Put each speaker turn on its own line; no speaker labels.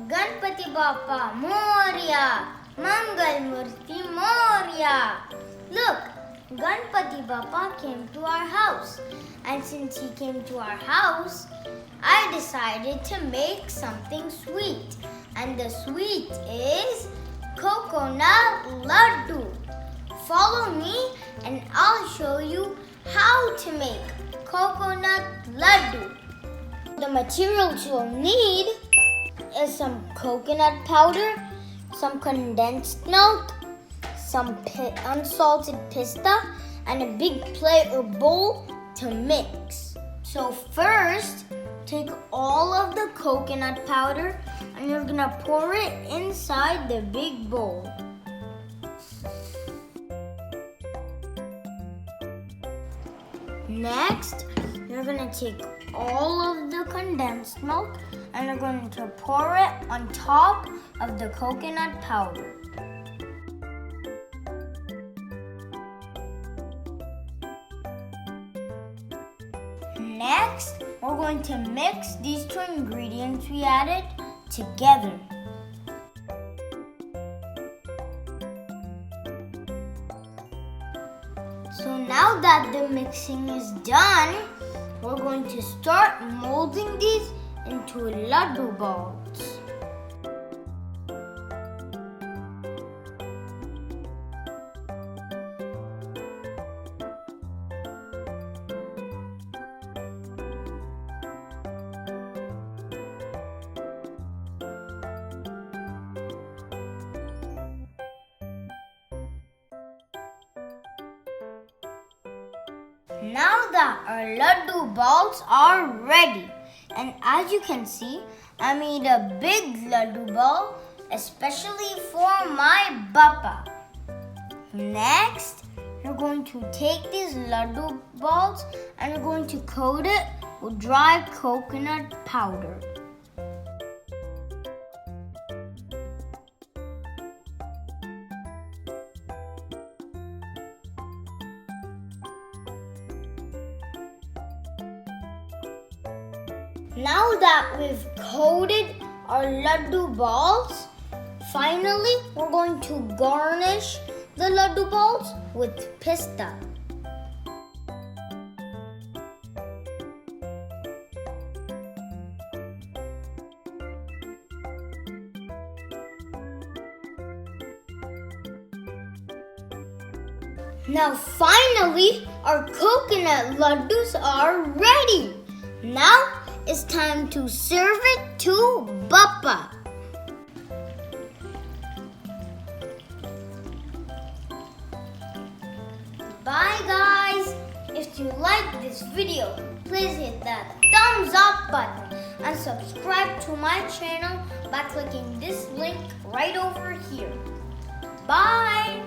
Ganpati Bappa Moria, Mangal Murti Moria. Look, Ganpati Bappa came to our house, and since he came to our house, I decided to make something sweet, and the sweet is coconut laddu. Follow me and I'll show you how to make coconut laddu. The materials you'll need is some coconut powder, some condensed milk, some unsalted pista, and a big plate or bowl to mix. So first, take all of the coconut powder and you're gonna pour it inside the big bowl. Next, you're gonna take all of the condensed milk and you're going to pour it on top of the coconut powder. Next, we're going to mix these two ingredients we added together. So now that the mixing is done, we're going to start molding these into laddu balls. Now that our laddu balls are ready, and as you can see, I made a big laddu ball especially for my Bappa. Next, you're going to take these laddu balls and you're going to coat it with dry coconut powder. Now that we've coated our laddu balls, finally we're going to garnish the laddu balls with pista. Now finally our coconut laddus are ready. Now it's time to serve it to Bappa. Bye guys! If you like this video, please hit that thumbs up button and subscribe to my channel by clicking this link right over here. Bye!